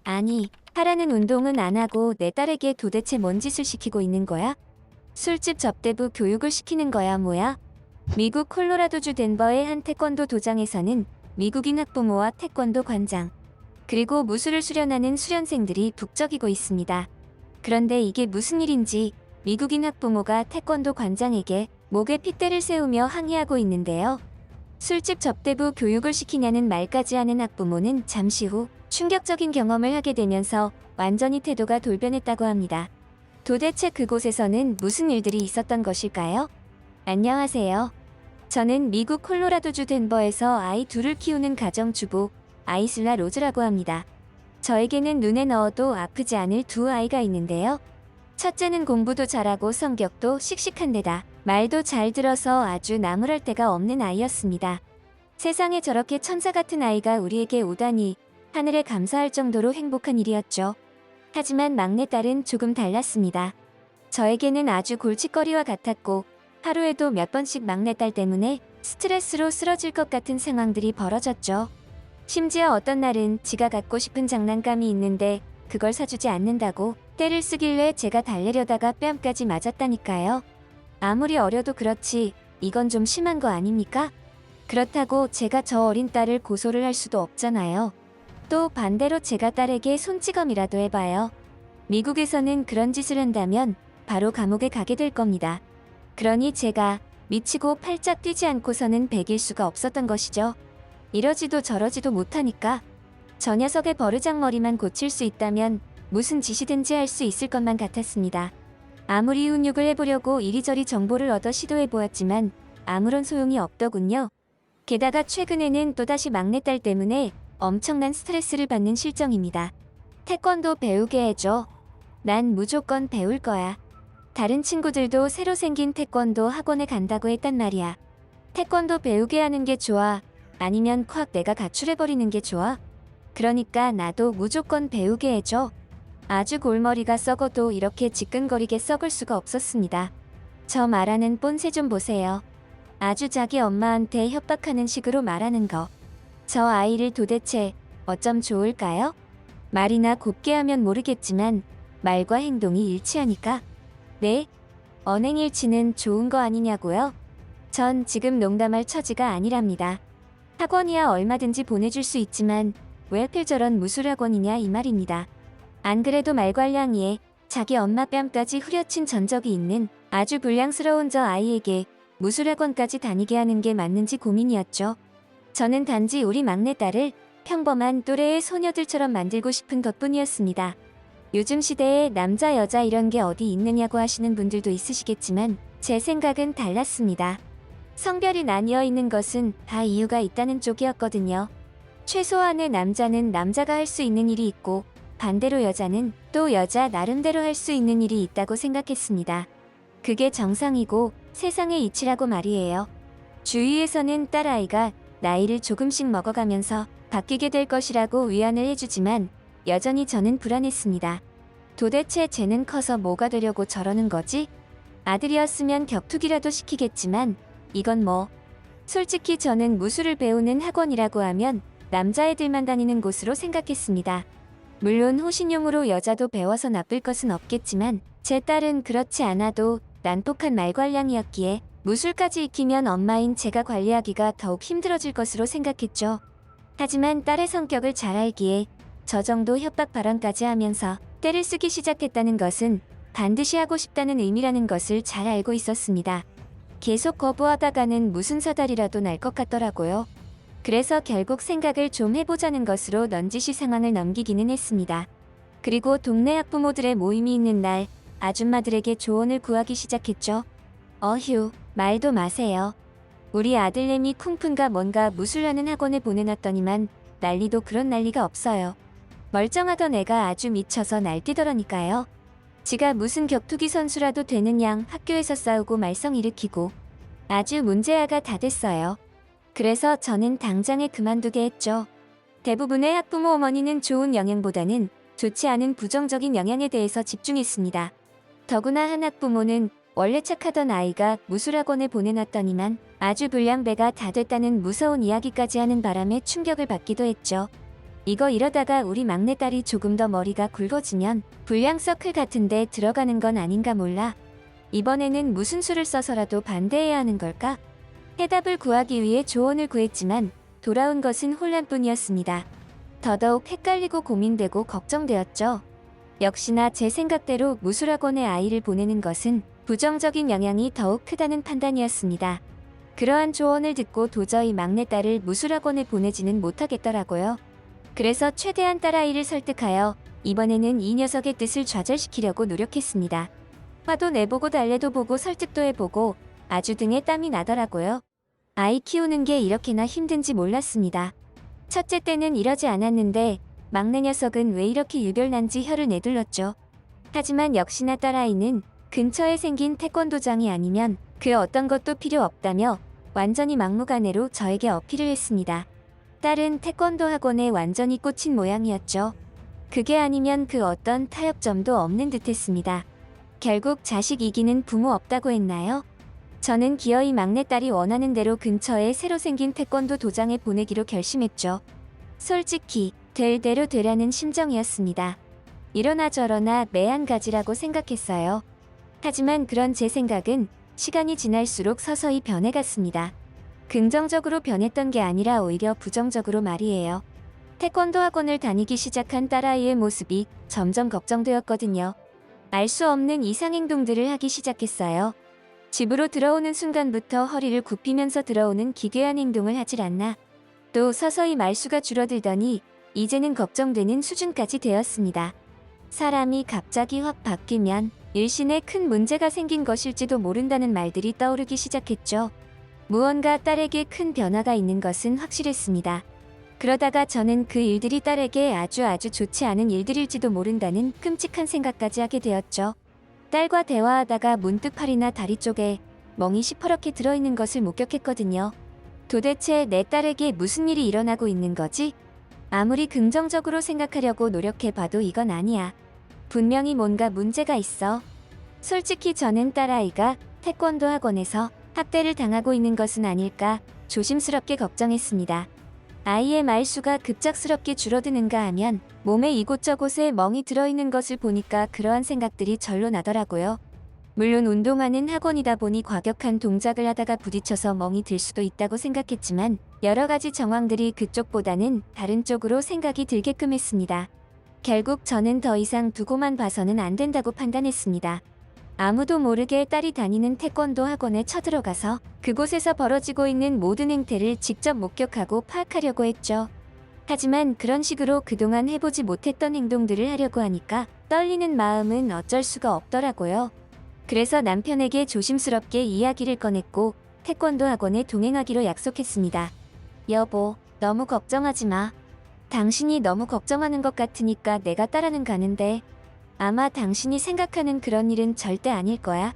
아니, 하라는 운동은 안 하고 내 딸에게 도대체 뭔 짓을 시키고 있는 거야? 술집 접대부 교육을 시키는 거야 뭐야? 미국 콜로라도주 덴버의 한 태권도 도장에서는 미국인 학부모와 태권도 관장, 그리고 무술을 수련하는 수련생들이 북적이고 있습니다. 그런데 이게 무슨 일인지 미국인 학부모가 태권도 관장에게 목에 핏대를 세우며 항의하고 있는데요. 술집 접대부 교육을 시키냐는 말까지 하는 학부모는 잠시 후 충격적인 경험을 하게 되면서 완전히 태도가 돌변했다고 합니다. 도대체 그곳에서는 무슨 일들이 있었던 것일까요? 안녕하세요. 저는 미국 콜로라도주 덴버에서 아이 둘을 키우는 가정주부 아이슬라 로즈라고 합니다. 저에게는 눈에 넣어도 아프지 않을 두 아이가 있는데요. 첫째는 공부도 잘하고 성격도 씩씩한 데다 말도 잘 들어서 아주 나무랄 데가 없는 아이였습니다. 세상에 저렇게 천사 같은 아이가 우리에게 오다니 하늘에 감사할 정도로 행복한 일이었죠. 하지만 막내딸은 조금 달랐습니다. 저에게는 아주 골칫거리와 같았고 하루에도 몇 번씩 막내딸 때문에 스트레스로 쓰러질 것 같은 상황들이 벌어졌죠. 심지어 어떤 날은 지가 갖고 싶은 장난감이 있는데 그걸 사주지 않는다고 떼를 쓰길래 제가 달래려다가 뺨까지 맞았다니까요. 아무리 어려도 그렇지 이건 좀 심한 거 아닙니까? 그렇다고 제가 저 어린 딸을 고소를 할 수도 없잖아요. 또 반대로 제가 딸에게 손찌검이라도 해봐요. 미국에서는 그런 짓을 한다면 바로 감옥에 가게 될 겁니다. 그러니 제가 미치고 팔짝 뛰지 않고서는 베길 수가 없었던 것이죠. 이러지도 저러지도 못하니까 저 녀석의 버르장머리만 고칠 수 있다면 무슨 짓이든지 할 수 있을 것만 같았습니다. 아무리 훈육을 해보려고 이리저리 정보를 얻어 시도해보았지만 아무런 소용이 없더군요. 게다가 최근에는 또다시 막내딸 때문에 엄청난 스트레스를 받는 실정입니다. 태권도 배우게 해줘. 난 무조건 배울 거야. 다른 친구들도 새로 생긴 태권도 학원에 간다고 했단 말이야. 태권도 배우게 하는 게 좋아? 아니면 콱 내가 가출해버리는 게 좋아? 그러니까 나도 무조건 배우게 해줘. 아주 골머리가 썩어도 이렇게 지끈거리게 썩을 수가 없었습니다. 저 말하는 뽐새 좀 보세요. 아주 자기 엄마한테 협박하는 식으로 말하는 거. 저 아이를 도대체 어쩜 좋을까요? 말이나 곱게 하면 모르겠지만 말과 행동이 일치하니까. 네? 언행일치는 좋은 거 아니냐고요? 전 지금 농담할 처지가 아니랍니다. 학원이야 얼마든지 보내줄 수 있지만 왜 하필 저런 무술학원이냐 이 말입니다. 안 그래도 말괄량이에 자기 엄마 뺨까지 후려친 전적이 있는 아주 불량스러운 저 아이에게 무술학원까지 다니게 하는 게 맞는지 고민이었죠. 저는 단지 우리 막내딸을 평범한 또래의 소녀들처럼 만들고 싶은 것뿐이었습니다. 요즘 시대에 남자 여자 이런 게 어디 있느냐고 하시는 분들도 있으시겠지만 제 생각은 달랐습니다. 성별이 나뉘어 있는 것은 다 이유가 있다는 쪽이었거든요. 최소한의 남자는 남자가 할 수 있는 일이 있고 반대로 여자는 또 여자 나름대로 할 수 있는 일이 있다고 생각했습니다. 그게 정상이고 세상의 이치라고 말이에요. 주위에서는 딸아이가 나이를 조금씩 먹어가면서 바뀌게 될 것이라고 위안을 해주지만 여전히 저는 불안했습니다. 도대체 쟤는 커서 뭐가 되려고 저러는 거지? 아들이었으면 격투기라도 시키겠지만 이건 뭐. 솔직히 저는 무술을 배우는 학원이라고 하면 남자애들만 다니는 곳으로 생각했습니다. 물론 호신용으로 여자도 배워서 나쁠 것은 없겠지만 제 딸은 그렇지 않아도 난폭한 말괄량이었기에 무술까지 익히면 엄마인 제가 관리하기가 더욱 힘들어질 것으로 생각했죠. 하지만 딸의 성격을 잘 알기에 저 정도 협박 발언까지 하면서 떼를 쓰기 시작했다는 것은 반드시 하고 싶다는 의미라는 것을 잘 알고 있었습니다. 계속 거부하다가는 무슨 사달이라도 날 것 같더라고요. 그래서 결국 생각을 좀 해보자는 것으로 넌지시 상황을 넘기기는 했습니다. 그리고 동네 학부모들의 모임이 있는 날 아줌마들에게 조언을 구하기 시작했죠. 어휴, 말도 마세요. 우리 아들내미 쿵푼가 뭔가 무술하는 학원에 보내놨더니만 난리도 그런 난리가 없어요. 멀쩡하던 애가 아주 미쳐서 날뛰더라니까요. 지가 무슨 격투기 선수라도 되는 양 학교에서 싸우고 말썽 일으키고 아주 문제아가 다 됐어요. 그래서 저는 당장에 그만두게 했죠. 대부분의 학부모 어머니는 좋은 영향보다는 좋지 않은 부정적인 영향에 대해서 집중했습니다. 더구나 한 학부모는 원래 착하던 아이가 무술학원에 보내놨더니만 아주 불량배가 다 됐다는 무서운 이야기까지 하는 바람에 충격을 받기도 했죠. 이거 이러다가 우리 막내딸이 조금 더 머리가 굵어지면 불량 서클 같은데 들어가는 건 아닌가 몰라. 이번에는 무슨 수를 써서라도 반대해야 하는 걸까? 해답을 구하기 위해 조언을 구했지만 돌아온 것은 혼란뿐이었습니다. 더더욱 헷갈리고 고민되고 걱정되었죠. 역시나 제 생각대로 무술학원에 아이를 보내는 것은 부정적인 영향이 더욱 크다는 판단이었습니다. 그러한 조언을 듣고 도저히 막내딸을 무술학원에 보내지는 못하겠더라고요. 그래서 최대한 딸아이를 설득하여 이번에는 이 녀석의 뜻을 좌절시키려고 노력했습니다. 화도 내보고 달래도 보고 설득도 해보고 아주 등에 땀이 나더라고요. 아이 키우는 게 이렇게나 힘든지 몰랐습니다. 첫째 때는 이러지 않았는데 막내 녀석은 왜 이렇게 유별난지 혀를 내둘렀죠. 하지만 역시나 딸아이는 근처에 생긴 태권도장이 아니면 그 어떤 것도 필요 없다며 완전히 막무가내로 저에게 어필을 했습니다. 딸은 태권도 학원에 완전히 꽂힌 모양이었죠. 그게 아니면 그 어떤 타협점도 없는 듯했습니다. 결국 자식 이기는 부모 없다고 했나요? 저는 기어이 막내딸이 원하는 대로 근처에 새로 생긴 태권도 도장에 보내기로 결심했죠. 솔직히 될 대로 되라는 심정이었습니다. 이러나 저러나 매한가지라고 생각했어요. 하지만 그런 제 생각은 시간이 지날수록 서서히 변해갔습니다. 긍정적으로 변했던 게 아니라 오히려 부정적으로 말이에요. 태권도 학원을 다니기 시작한 딸아이의 모습이 점점 걱정되었거든요. 알 수 없는 이상행동들을 하기 시작했어요. 집으로 들어오는 순간부터 허리를 굽히면서 들어오는 기괴한 행동을 하질 않나. 또 서서히 말수가 줄어들더니 이제는 걱정되는 수준까지 되었습니다. 사람이 갑자기 확 바뀌면 일신에 큰 문제가 생긴 것일지도 모른다는 말들이 떠오르기 시작했죠. 무언가 딸에게 큰 변화가 있는 것은 확실했습니다. 그러다가 저는 그 일들이 딸에게 아주 좋지 않은 일들일지도 모른다는 끔찍한 생각까지 하게 되었죠. 딸과 대화하다가 문득 팔이나 다리 쪽에 멍이 시퍼렇게 들어있는 것을 목격했거든요. 도대체 내 딸에게 무슨 일이 일어나고 있는 거지? 아무리 긍정적으로 생각하려고 노력해봐도 이건 아니야. 분명히 뭔가 문제가 있어. 솔직히 저는 딸아이가 태권도 학원에서 학대를 당하고 있는 것은 아닐까 조심스럽게 걱정했습니다. 아이의 말수가 급작스럽게 줄어드는가 하면 몸에 이곳저곳에 멍이 들어있는 것을 보니까 그러한 생각들이 절로 나더라고요. 물론 운동하는 학원이다 보니 과격한 동작을 하다가 부딪혀서 멍이 들 수도 있다고 생각했지만 여러 가지 정황들이 그쪽보다는 다른 쪽으로 생각이 들게끔 했습니다. 결국 저는 더 이상 두고만 봐서는 안 된다고 판단했습니다. 아무도 모르게 딸이 다니는 태권도 학원에 쳐들어가서 그곳에서 벌어지고 있는 모든 행태를 직접 목격하고 파악하려고 했죠. 하지만 그런 식으로 그동안 해보지 못했던 행동들을 하려고 하니까 떨리는 마음은 어쩔 수가 없더라고요. 그래서 남편에게 조심스럽게 이야기를 꺼냈고 태권도 학원에 동행하기로 약속했습니다. 여보, 너무 걱정하지 마. 당신이 너무 걱정하는 것 같으니까 내가 따라는 가는데 아마 당신이 생각하는 그런 일은 절대 아닐 거야.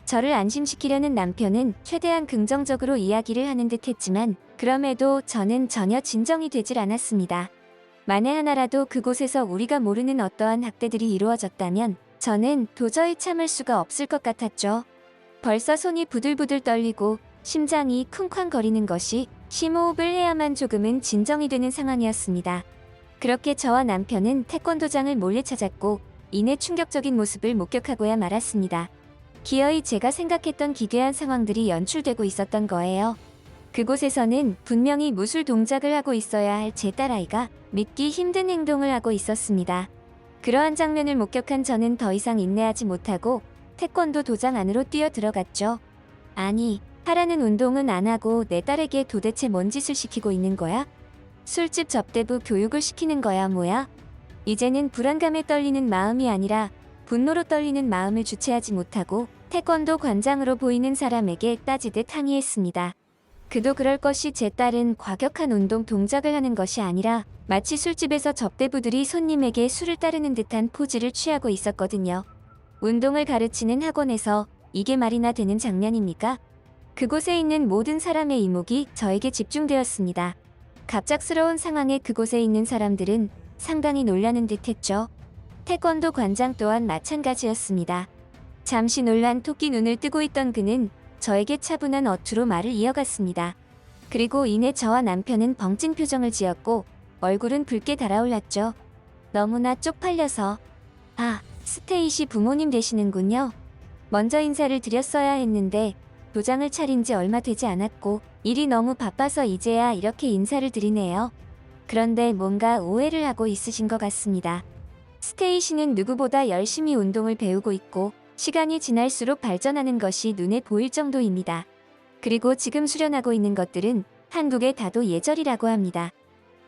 저를 안심시키려는 남편은 최대한 긍정적으로 이야기를 하는 듯 했지만 그럼에도 저는 전혀 진정이 되질 않았습니다. 만에 하나라도 그곳에서 우리가 모르는 어떠한 학대들이 이루어졌다면 저는 도저히 참을 수가 없을 것 같았죠. 벌써 손이 부들부들 떨리고 심장이 쿵쾅거리는 것이 심호흡을 해야만 조금은 진정이 되는 상황이었습니다. 그렇게 저와 남편은 태권도장을 몰래 찾았고 이내 충격적인 모습을 목격하고야 말았습니다. 기어이 제가 생각했던 기괴한 상황들이 연출되고 있었던 거예요. 그곳에서는 분명히 무술 동작을 하고 있어야 할 제 딸아이가 믿기 힘든 행동을 하고 있었습니다. 그러한 장면을 목격한 저는 더 이상 인내하지 못하고 태권도 도장 안으로 뛰어 들어갔죠. 아니, 하라는 운동은 안 하고 내 딸에게 도대체 뭔 짓을 시키고 있는 거야? 술집 접대부 교육을 시키는 거야 뭐야? 이제는 불안감에 떨리는 마음이 아니라 분노로 떨리는 마음을 주체하지 못하고 태권도 관장으로 보이는 사람에게 따지듯 항의했습니다. 그도 그럴 것이 제 딸은 과격한 운동 동작을 하는 것이 아니라 마치 술집에서 접대부들이 손님에게 술을 따르는 듯한 포즈를 취하고 있었거든요. 운동을 가르치는 학원에서 이게 말이나 되는 장면입니까? 그곳에 있는 모든 사람의 이목이 저에게 집중되었습니다. 갑작스러운 상황에 그곳에 있는 사람들은 상당히 놀라는 듯 했죠. 태권도 관장 또한 마찬가지였습니다. 잠시 놀란 토끼 눈을 뜨고 있던 그는 저에게 차분한 어투로 말을 이어갔습니다. 그리고 이내 저와 남편은 벙찐 표정을 지었고 얼굴은 붉게 달아올랐죠. 너무나 쪽팔려서. 아, 스테이시 부모님 되시는군요. 먼저 인사를 드렸어야 했는데 도장을 차린 지 얼마 되지 않았고 일이 너무 바빠서 이제야 이렇게 인사를 드리네요. 그런데 뭔가 오해를 하고 있으신 것 같습니다. 스테이시는 누구보다 열심히 운동을 배우고 있고 시간이 지날수록 발전하는 것이 눈에 보일 정도입니다. 그리고 지금 수련하고 있는 것들은 한국의 다도 예절이라고 합니다.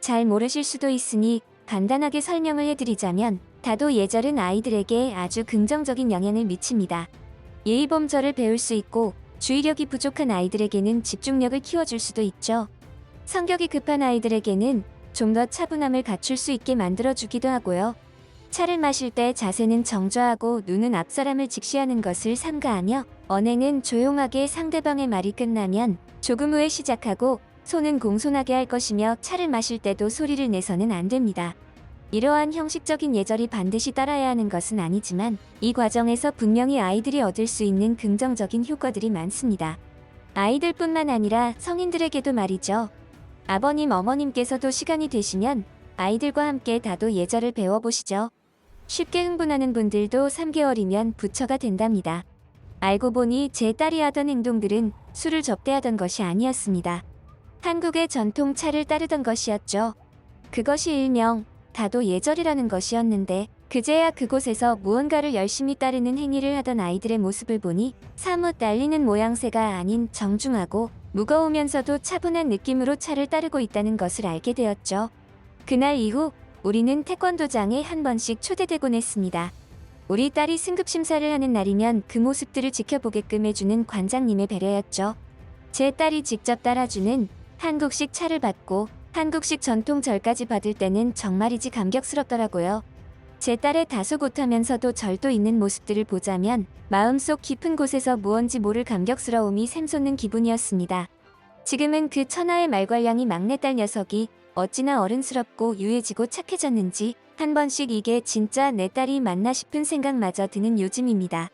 잘 모르실 수도 있으니 간단하게 설명을 해드리자면 다도 예절은 아이들에게 아주 긍정적인 영향을 미칩니다. 예의범절을 배울 수 있고 주의력이 부족한 아이들에게는 집중력을 키워줄 수도 있죠. 성격이 급한 아이들에게는 좀 더 차분함을 갖출 수 있게 만들어주기도 하고요. 차를 마실 때 자세는 정좌하고 눈은 앞 사람을 직시하는 것을 삼가하며 언행은 조용하게 상대방의 말이 끝나면 조금 후에 시작하고 손은 공손하게 할 것이며 차를 마실 때도 소리를 내서는 안 됩니다. 이러한 형식적인 예절이 반드시 따라야 하는 것은 아니지만 이 과정에서 분명히 아이들이 얻을 수 있는 긍정적인 효과들이 많습니다. 아이들뿐만 아니라 성인들에게도 말이죠. 아버님, 어머님께서도 시간이 되시면 아이들과 함께 다도 예절을 배워보시죠. 쉽게 흥분하는 분들도 3개월이면 부처가 된답니다. 알고 보니 제 딸이 하던 행동들은 술을 접대하던 것이 아니었습니다. 한국의 전통 차를 따르던 것이었죠. 그것이 일명 다도 예절이라는 것이었는데 그제야 그곳에서 무언가를 열심히 따르는 행위를 하던 아이들의 모습을 보니 사뭇 날리는 모양새가 아닌 정중하고 무거우면서도 차분한 느낌으로 차를 따르고 있다는 것을 알게 되었죠. 그날 이후 우리는 태권도장에 한 번씩 초대되곤 했습니다. 우리 딸이 승급 심사를 하는 날이면 그 모습들을 지켜보게끔 해주는 관장님의 배려였죠. 제 딸이 직접 따라주는 한국식 차를 받고 한국식 전통 절까지 받을 때는 정말이지 감격스럽더라고요. 제 딸의 다소 못하면서도 절도 있는 모습들을 보자면 마음속 깊은 곳에서 무언지 모를 감격스러움이 샘솟는 기분이었습니다. 지금은 그 천하의 말괄량이 막내딸 녀석이 어찌나 어른스럽고 유해지고 착해졌는지 한 번씩 이게 진짜 내 딸이 맞나 싶은 생각마저 드는 요즘입니다.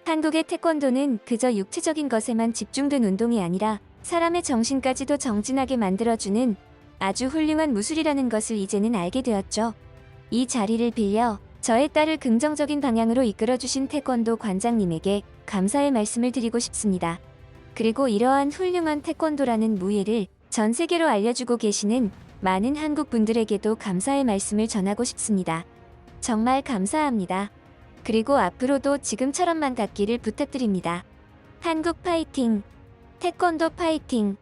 한국의 태권도는 그저 육체적인 것에만 집중된 운동이 아니라 사람의 정신까지도 정진하게 만들어주는 아주 훌륭한 무술이라는 것을 이제는 알게 되었죠. 이 자리를 빌려 저의 딸을 긍정적인 방향으로 이끌어주신 태권도 관장님에게 감사의 말씀을 드리고 싶습니다. 그리고 이러한 훌륭한 태권도라는 무예를 전 세계로 알려주고 계시는 많은 한국 분들에게도 감사의 말씀을 전하고 싶습니다. 정말 감사합니다. 그리고 앞으로도 지금처럼만 갖기를 부탁드립니다. 한국 파이팅! 태권도 파이팅!